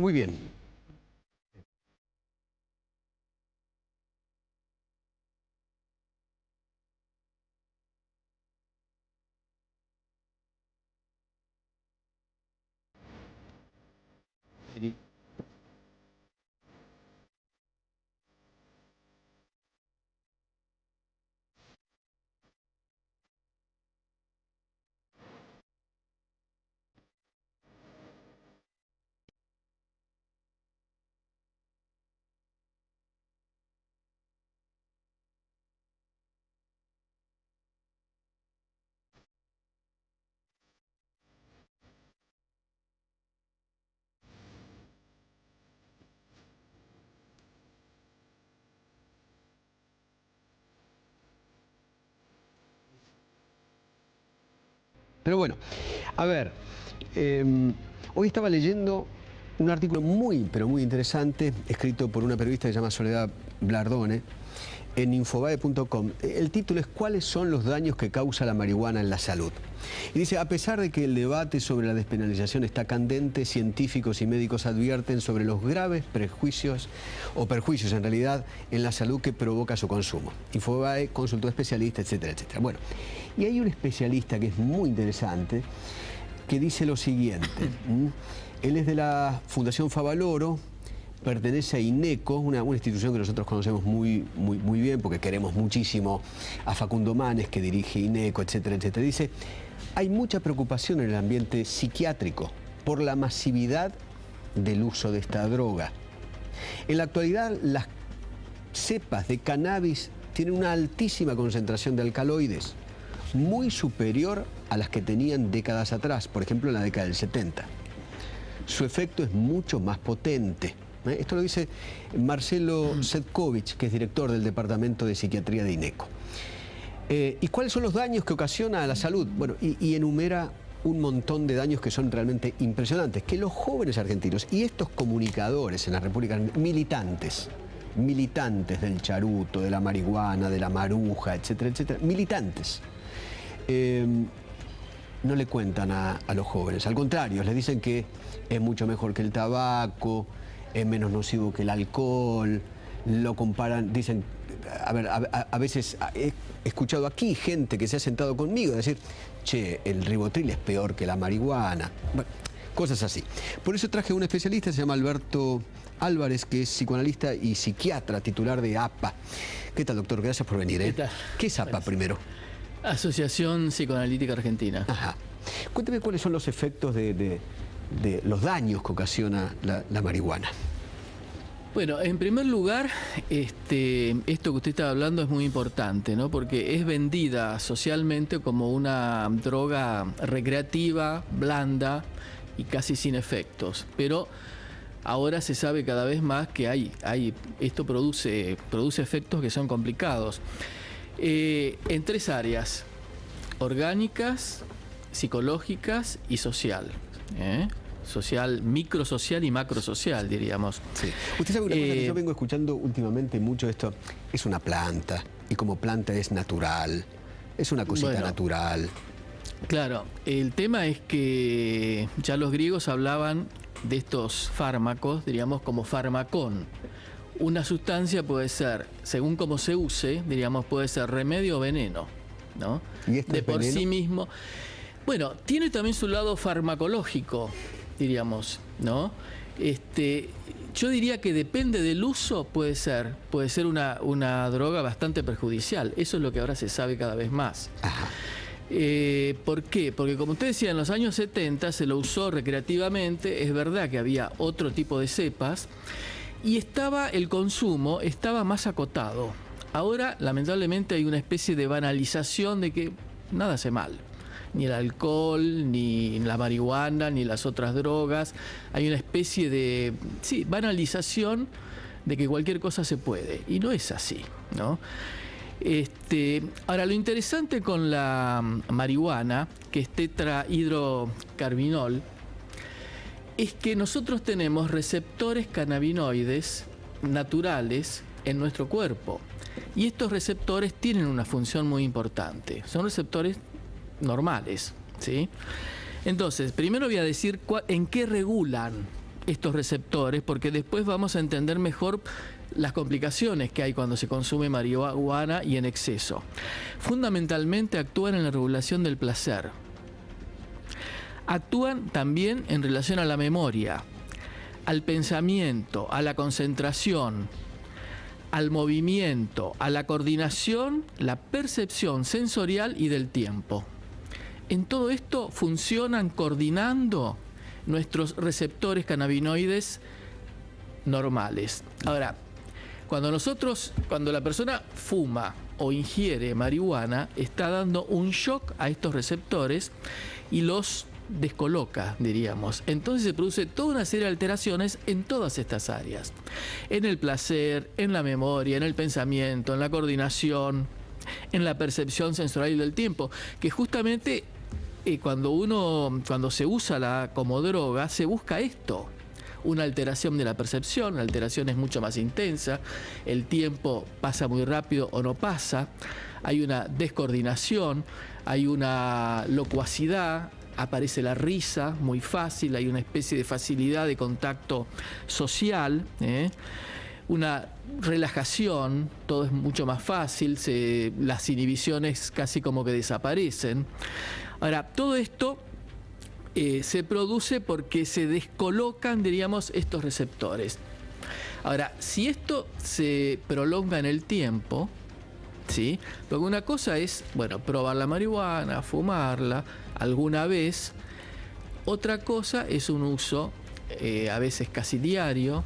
Muy bien. Pero bueno, a ver, hoy estaba leyendo un artículo muy, pero muy interesante, escrito por una periodista que se llama Soledad Blardone, en infobae.com. El título es ¿Cuáles son los daños que causa la marihuana en la salud? Y dice, a pesar de que el debate sobre la despenalización está candente, científicos y médicos advierten sobre los graves perjuicios en realidad en la salud que provoca su consumo. Infobae consultó a especialistas, etcétera, etcétera. Bueno, y hay un especialista que es muy interesante, que dice lo siguiente. Él es de la Fundación Favaloro, pertenece a INECO, una institución que nosotros conocemos muy bien porque queremos muchísimo a Facundo Manes, que dirige INECO, etcétera, etcétera. Dice, hay mucha preocupación en el ambiente psiquiátrico por la masividad del uso de esta droga. En la actualidad, las cepas de cannabis tienen una altísima concentración de alcaloides, muy superior a las que tenían décadas atrás, por ejemplo en la década del 70. Su efecto es mucho más potente. Esto lo dice Marcelo Sedkovich, que es director del Departamento de Psiquiatría de INECO. ¿Y cuáles son los daños que ocasiona a la salud? Bueno, y enumera un montón de daños que son realmente impresionantes, que los jóvenes argentinos y estos comunicadores en la República militantes del charuto, de la marihuana, de la maruja, etcétera, etcétera, militantes, no le cuentan a los jóvenes. Al contrario, les dicen que es mucho mejor que el tabaco, es menos nocivo que el alcohol, lo comparan, dicen, a ver, a veces he escuchado aquí gente que se ha sentado conmigo decir, che, el ribotril es peor que la marihuana. Bueno, cosas así. Por eso traje a un especialista, se llama Alberto Álvarez, que es psicoanalista y psiquiatra, titular de APA. ¿Qué tal, doctor? Gracias por venir. ¿Qué tal? ¿Qué es APA primero? Asociación Psicoanalítica Argentina. Ajá. Cuénteme cuáles son los efectos de los daños que ocasiona la marihuana. Bueno, en primer lugar, esto que usted está hablando es muy importante, ¿no? Porque es vendida socialmente como una droga recreativa, blanda y casi sin efectos. Pero ahora se sabe cada vez más que esto produce efectos que son complicados. En tres áreas: orgánicas, psicológicas y social. Social, microsocial y macrosocial, diríamos. Sí. Usted sabe una cosa que yo vengo escuchando últimamente mucho esto, es una planta, y como planta es natural, es una cosita natural. Claro, el tema es que ya los griegos hablaban de estos fármacos, diríamos, como farmacón. Una sustancia puede ser, según cómo se use, diríamos, puede ser remedio o veneno, ¿no? ¿Y esto de por sí mismo. Bueno, tiene también su lado farmacológico, diríamos, ¿no? Yo diría que depende del uso, puede ser una droga bastante perjudicial. Eso es lo que ahora se sabe cada vez más. ¿Por qué? Porque como usted decía, en los años 70 se lo usó recreativamente. Es verdad que había otro tipo de cepas y el consumo estaba más acotado. Ahora, lamentablemente, hay una especie de banalización de que nada hace mal. Ni el alcohol, ni la marihuana, ni las otras drogas. Hay una especie de banalización de que cualquier cosa se puede. Y no es así, ¿no? Ahora, lo interesante con la marihuana, que es tetrahidrocannabinol, es que nosotros tenemos receptores cannabinoides naturales en nuestro cuerpo. Y estos receptores tienen una función muy importante. Son receptores normales, ¿sí? Entonces, primero voy a decir en qué regulan, estos receptores, porque después vamos a entender mejor las complicaciones que hay cuando se consume marihuana y en exceso. Fundamentalmente actúan en la regulación del placer. Actúan también en relación a la memoria, al pensamiento, a la concentración, al movimiento, a la coordinación, la percepción sensorial y del tiempo. En todo esto funcionan coordinando nuestros receptores cannabinoides normales. Ahora, cuando la persona fuma o ingiere marihuana, está dando un shock a estos receptores y los descoloca, diríamos. Entonces se produce toda una serie de alteraciones en todas estas áreas. En el placer, en la memoria, en el pensamiento, en la coordinación, en la percepción sensorial del tiempo, que justamente cuando se usa como droga, se busca esto. Una alteración de la percepción, la alteración es mucho más intensa, el tiempo pasa muy rápido o no pasa, hay una descoordinación, hay una locuacidad, aparece la risa muy fácil, hay una especie de facilidad de contacto social, una relajación, todo es mucho más fácil, las inhibiciones casi como que desaparecen. Ahora, todo esto se produce porque se descolocan, diríamos, estos receptores. Ahora, si esto se prolonga en el tiempo, ¿sí? Porque una cosa es, probar la marihuana, fumarla alguna vez. Otra cosa es un uso a veces casi diario,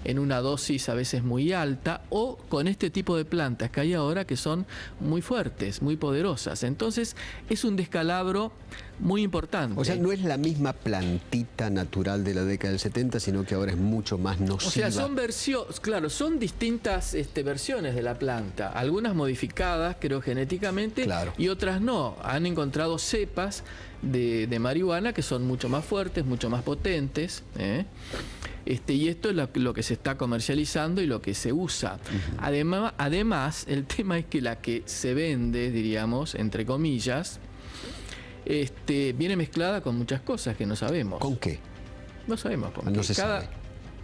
en una dosis a veces muy alta, o con este tipo de plantas que hay ahora que son muy fuertes, muy poderosas. Entonces es un descalabro muy importante. O sea, no es la misma plantita natural de la década del 70, sino que ahora es mucho más nociva. O sea, son distintas versiones de la planta, algunas modificadas, creo, genéticamente, claro, y otras no. Han encontrado cepas de marihuana que son mucho más fuertes, mucho más potentes, y esto es lo que se está comercializando y lo que se usa. Además, el tema es que la que se vende, diríamos, entre comillas, viene mezclada con muchas cosas que no sabemos. ¿Con qué? No sabemos con qué. No se sabe.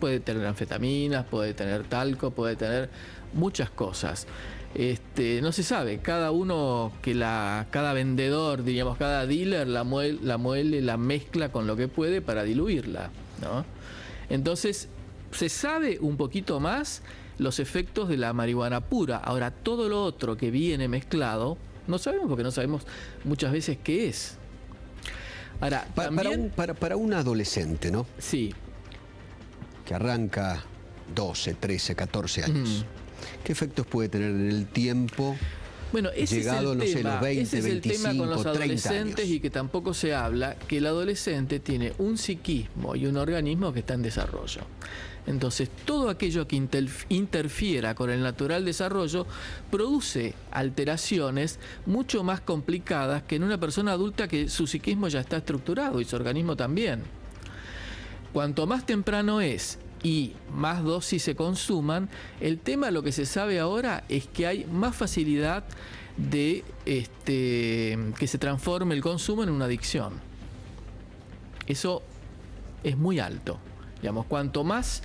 Puede tener anfetaminas, puede tener talco, puede tener muchas cosas. No se sabe. Cada vendedor, diríamos, cada dealer la muele, la mezcla con lo que puede para diluirla, ¿no? Entonces, se sabe un poquito más los efectos de la marihuana pura. Ahora, todo lo otro que viene mezclado, no sabemos, porque no sabemos muchas veces qué es. Ahora, para un adolescente, ¿no? Sí. Que arranca 12, 13, 14 años. ¿Qué efectos puede tener en el tiempo? Bueno, ese llegado, es el tema. Los 20, ese es 25, el tema con los adolescentes años. Y que tampoco se habla, que el adolescente tiene un psiquismo y un organismo que está en desarrollo. Entonces, todo aquello que interfiera con el natural desarrollo produce alteraciones mucho más complicadas que en una persona adulta que su psiquismo ya está estructurado y su organismo también. Cuanto más temprano es y más dosis se consuman, el tema, lo que se sabe ahora, es que hay más facilidad de que se transforme el consumo en una adicción. Eso es muy alto. Digamos, cuanto más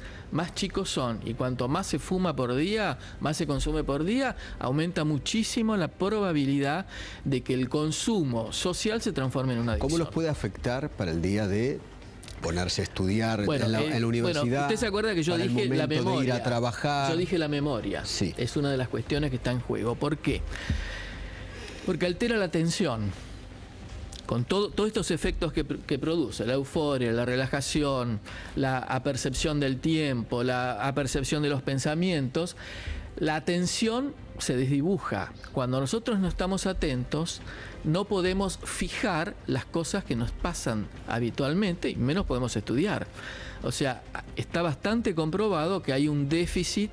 chicos son y cuanto más se fuma por día, más se consume por día, aumenta muchísimo la probabilidad de que el consumo social se transforme en una adicción. ¿Cómo los puede afectar para el día de ponerse a estudiar en la universidad? Bueno, usted se acuerda que yo dije la memoria. De ir a trabajar. Yo dije la memoria. Sí. Es una de las cuestiones que está en juego. ¿Por qué? Porque altera la atención. Con todos estos efectos que produce, la euforia, la relajación, la apercepción del tiempo, la apercepción de los pensamientos, la atención se desdibuja. Cuando nosotros no estamos atentos, no podemos fijar las cosas que nos pasan habitualmente y menos podemos estudiar. O sea, está bastante comprobado que hay un déficit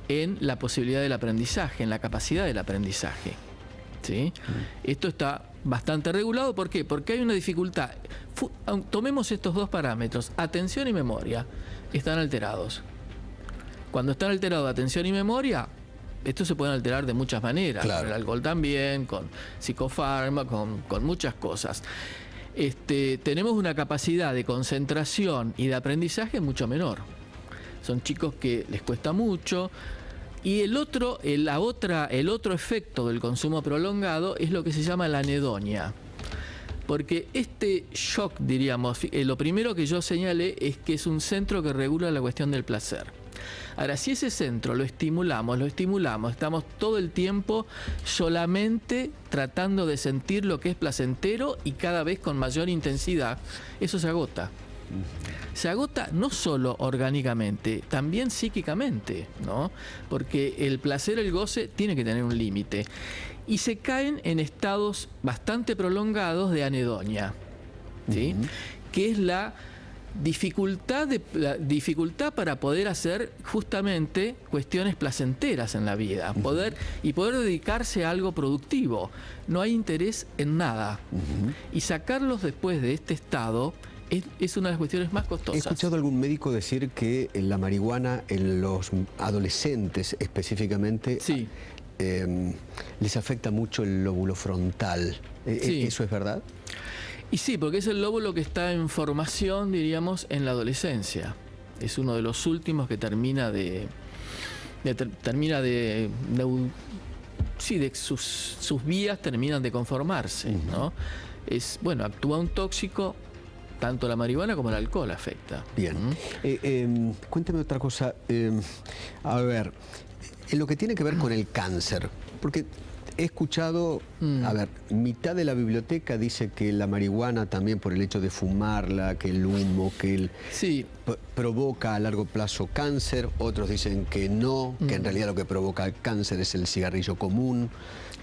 en la posibilidad del aprendizaje, en la capacidad del aprendizaje, ¿sí? Esto está bastante regulado. ¿Por qué? Porque hay una dificultad. Tomemos estos dos parámetros, atención y memoria, están alterados. Cuando están alterados atención y memoria, estos se pueden alterar de muchas maneras, claro, con el alcohol también, con psicofármacos, con muchas cosas. tenemos una capacidad de concentración y de aprendizaje mucho menor. Son chicos que les cuesta mucho. Y el otro efecto del consumo prolongado es lo que se llama la anedonia. Porque este shock, diríamos, lo primero que yo señalé es que es un centro que regula la cuestión del placer. Ahora, si ese centro lo estimulamos, estamos todo el tiempo solamente tratando de sentir lo que es placentero y cada vez con mayor intensidad, eso se agota. Se agota no solo orgánicamente, también psíquicamente, ¿no? Porque el placer, el goce, tiene que tener un límite. Y se caen en estados bastante prolongados de anedonia, ¿sí? Que es la dificultad para poder hacer justamente cuestiones placenteras en la vida, poder dedicarse a algo productivo. No hay interés en nada. Y sacarlos después de este estado es una de las cuestiones más costosas. He escuchado a algún médico decir que la marihuana en los adolescentes específicamente sí. Les afecta mucho el lóbulo frontal. Sí. ¿Eso es verdad? Y sí, porque es el lóbulo que está en formación, diríamos, en la adolescencia. Es uno de los últimos que termina de sus vías terminan de conformarse, ¿no? Actúa un tóxico. Tanto la marihuana como el alcohol afecta. Bien. Cuéntame otra cosa. A ver, en lo que tiene que ver con el cáncer, porque he escuchado, mitad de la biblioteca dice que la marihuana también por el hecho de fumarla, que el humo, que provoca a largo plazo cáncer, otros dicen que no, que en realidad lo que provoca el cáncer es el cigarrillo común.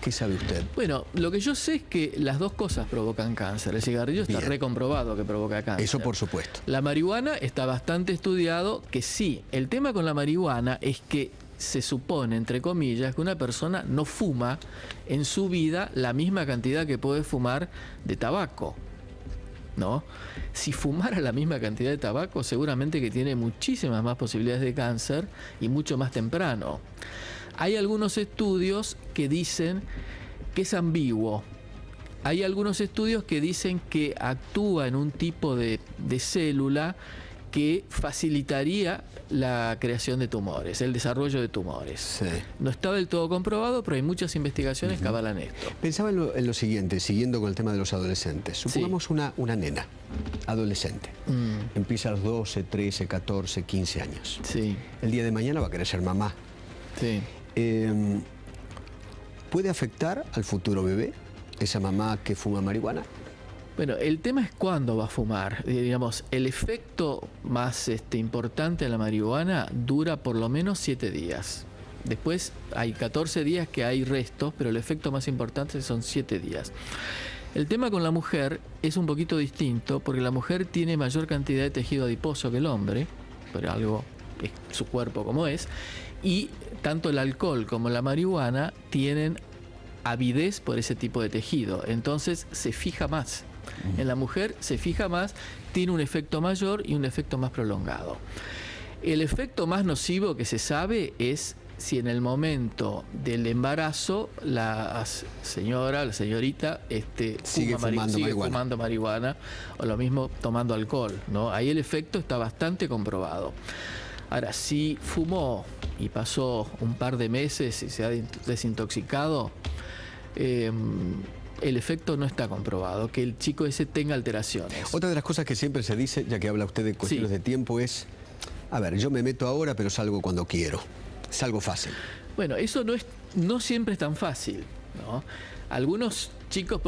¿Qué sabe usted? Bueno, lo que yo sé es que las dos cosas provocan cáncer. El cigarrillo está recomprobado que provoca cáncer. Eso por supuesto. La marihuana está bastante estudiado que sí. El tema con la marihuana es que se supone, entre comillas, que una persona no fuma en su vida la misma cantidad que puede fumar de tabaco, ¿no? Si fumara la misma cantidad de tabaco, seguramente que tiene muchísimas más posibilidades de cáncer y mucho más temprano. Hay algunos estudios que dicen que es ambiguo. Hay algunos estudios que dicen que actúa en un tipo de célula que facilitaría la creación de tumores, el desarrollo de tumores. Sí. No está del todo comprobado, pero hay muchas investigaciones que avalan esto. Pensaba en lo siguiente, siguiendo con el tema de los adolescentes. Supongamos una nena, adolescente. Empieza a los 12, 13, 14, 15 años. Sí. El día de mañana va a querer ser mamá. Sí. ¿Puede afectar al futuro bebé esa mamá que fuma marihuana? Bueno, el tema es cuándo va a fumar. Digamos, el efecto más importante de la marihuana dura por lo menos 7 días. Después hay 14 días que hay restos, pero el efecto más importante son 7 días. El tema con la mujer es un poquito distinto, porque la mujer tiene mayor cantidad de tejido adiposo que el hombre, pero algo es su cuerpo como es, y tanto el alcohol como la marihuana tienen avidez por ese tipo de tejido, entonces se fija más. En la mujer se fija más, tiene un efecto mayor y un efecto más prolongado. El efecto más nocivo que se sabe es si en el momento del embarazo la señorita sigue fumando marihuana o lo mismo tomando alcohol, ¿no? Ahí el efecto está bastante comprobado. Ahora, si fumó y pasó un par de meses y se ha desintoxicado, el efecto no está comprobado, que el chico ese tenga alteraciones. Otra de las cosas que siempre se dice, ya que habla usted de cuestiones de tiempo, es, a ver, yo me meto ahora, pero salgo cuando quiero. Salgo fácil. Bueno, eso no siempre es tan fácil, ¿no? Algunos chicos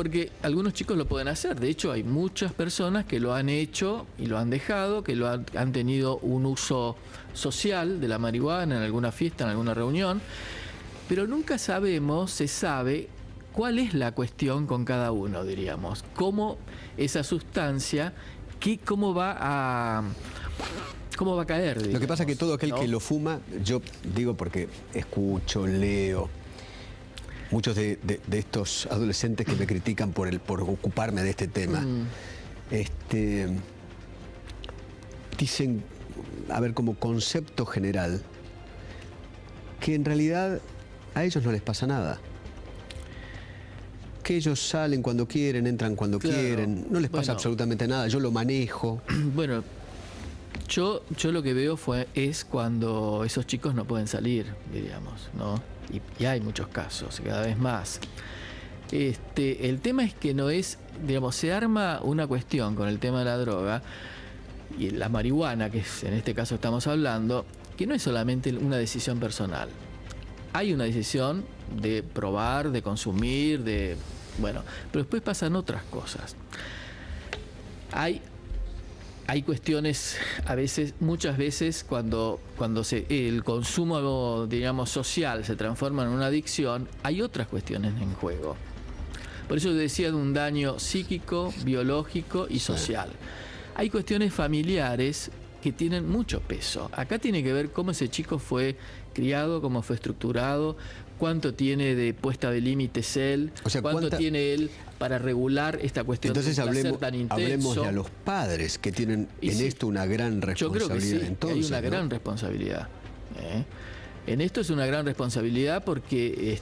lo pueden hacer. De hecho, hay muchas personas que lo han hecho y lo han dejado, que han tenido un uso social de la marihuana en alguna fiesta, en alguna reunión, pero nunca se sabe cuál es la cuestión con cada uno, diríamos. Cómo esa sustancia, cómo va a caer. Digamos, lo que pasa es que todo aquel que lo fuma, yo digo porque escucho, leo, muchos de estos adolescentes que me critican por ocuparme de este tema, dicen, a ver, como concepto general, que en realidad a ellos no les pasa nada. que ellos salen cuando quieren, entran cuando Claro. quieren, no les pasa absolutamente nada, yo lo manejo. Bueno, yo lo que veo es cuando esos chicos no pueden salir, diríamos, ¿no? Y hay muchos casos, cada vez más. El tema es que no es, digamos, se arma una cuestión con el tema de la droga y la marihuana, que es, en este caso estamos hablando, que no es solamente una decisión personal. Hay una decisión de probar, de consumir, bueno, pero después pasan otras cosas. Hay cuestiones, muchas veces, cuando el consumo, digamos, social se transforma en una adicción, hay otras cuestiones en juego. Por eso decía de un daño psíquico, biológico y social. Hay cuestiones familiares que tienen mucho peso. Acá tiene que ver cómo ese chico fue criado, cómo fue estructurado, cuánto tiene de puesta de límites él, o sea, cuánto tiene él para regular esta cuestión entonces del placer tan intenso. Hablemos de a los padres que tienen esto una gran responsabilidad. Yo creo que sí, entonces, hay una gran responsabilidad. En esto es una gran responsabilidad porque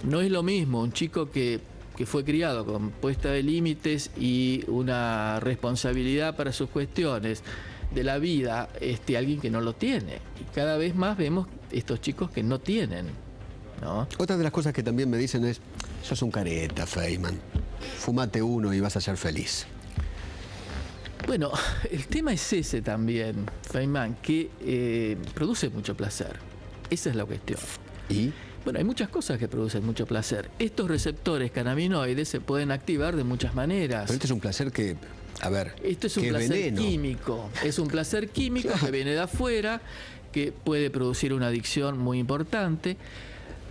no es lo mismo un chico que fue criado con puesta de límites y una responsabilidad para sus cuestiones de la vida, alguien que no lo tiene. Y cada vez más vemos estos chicos que no tienen, ¿no? Otra de las cosas que también me dicen es, sos un careta, Feynman, fumate uno y vas a ser feliz. Bueno, el tema es ese también, Feynman, que produce mucho placer. Esa es la cuestión. ¿Y? Bueno, hay muchas cosas que producen mucho placer. Estos receptores cannabinoides se pueden activar de muchas maneras. Pero este es un placer que, a ver, esto es un placer veneno. Químico. Es un placer químico que viene de afuera, que puede producir una adicción muy importante.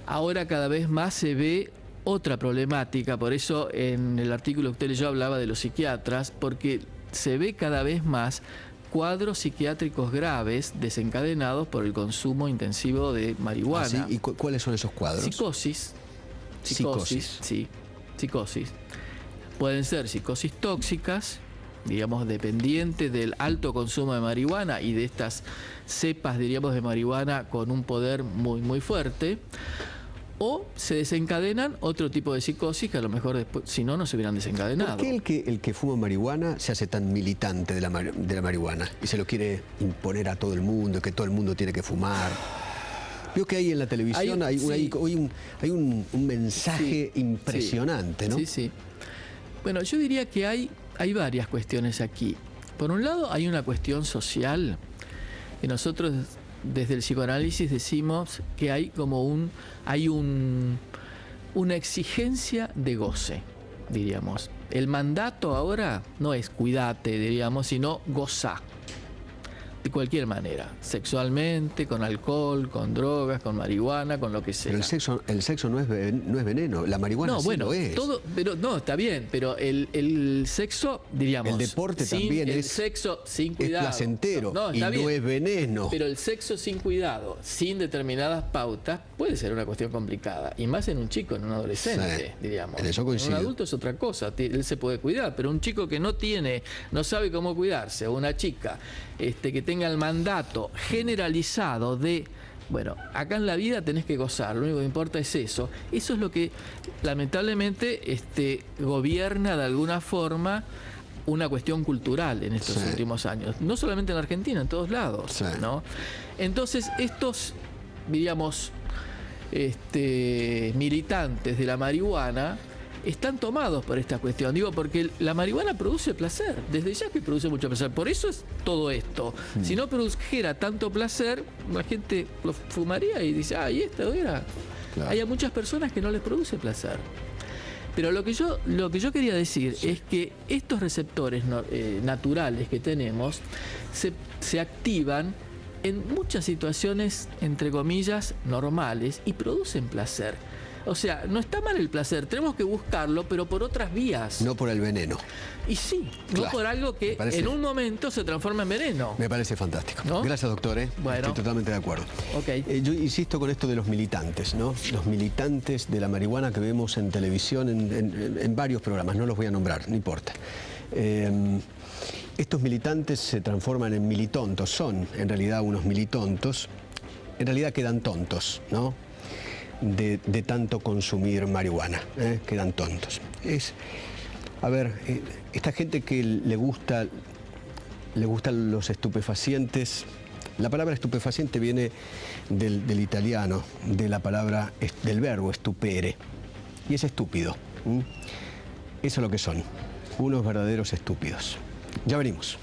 Ahora cada vez más se ve otra problemática, por eso en el artículo que usted leyó hablaba de los psiquiatras, porque se ve cada vez más cuadros psiquiátricos graves desencadenados por el consumo intensivo de marihuana. ¿Ah, sí? ¿Y cuáles son esos cuadros? Psicosis. Sí, psicosis. Pueden ser psicosis tóxicas, digamos, dependientes del alto consumo de marihuana y de estas cepas, diríamos, de marihuana con un poder muy, muy fuerte. O se desencadenan otro tipo de psicosis que a lo mejor después, si no, no se hubieran desencadenado. ¿Por qué el que fuma marihuana se hace tan militante de la marihuana y se lo quiere imponer a todo el mundo, que todo el mundo tiene que fumar? Veo que ahí en la televisión hay un mensaje impresionante, ¿no? Sí, sí. Bueno, yo diría que hay varias cuestiones aquí. Por un lado, hay una cuestión social que nosotros desde el psicoanálisis decimos que hay como una exigencia de goce, diríamos. El mandato ahora no es cuídate, diríamos, sino goza. De cualquier manera, sexualmente, con alcohol, con drogas, con marihuana, con lo que sea. Pero el sexo no es veneno, la marihuana sí lo es. Pero no, está bien, pero el sexo, diríamos... El deporte también el sexo sin cuidado. Es placentero y no es veneno. Pero el sexo sin cuidado, sin determinadas pautas, puede ser una cuestión complicada. Y más en un chico, en un adolescente, diríamos. En eso coincido. En un adulto es otra cosa, él se puede cuidar, pero un chico que no sabe cómo cuidarse, o una chica que tenga el mandato generalizado de, bueno, acá en la vida tenés que gozar, lo único que importa es eso. Eso es lo que lamentablemente gobierna de alguna forma una cuestión cultural en estos últimos años. No solamente en Argentina, en todos lados, ¿no? Entonces, estos, diríamos, militantes de la marihuana están tomados por esta cuestión. Digo, porque la marihuana produce placer, desde ya que produce mucho placer. Por eso es todo esto. Si no produjera tanto placer, la gente lo fumaría y dice, y esto era. Claro. Hay a muchas personas que no les produce placer. Pero lo que yo quería decir es que estos receptores naturales que tenemos se activan en muchas situaciones, entre comillas, normales y producen placer. O sea, no está mal el placer, tenemos que buscarlo, pero por otras vías. No por el veneno. Y sí, claro, no por algo que en un momento se transforma en veneno. Me parece fantástico. ¿No? Gracias, doctor. Bueno. Estoy totalmente de acuerdo. Okay. Yo insisto con esto de los militantes, ¿no? Los militantes de la marihuana que vemos en televisión, en varios programas, no los voy a nombrar, no importa. Estos militantes se transforman en militontos, son en realidad unos militontos, en realidad quedan tontos, ¿no? de tanto consumir marihuana, quedan tontos. A ver, esta gente que le gustan los estupefacientes. La palabra estupefaciente viene del italiano, del verbo estupere, y es estúpido. Eso es lo que son, unos verdaderos estúpidos. Ya venimos.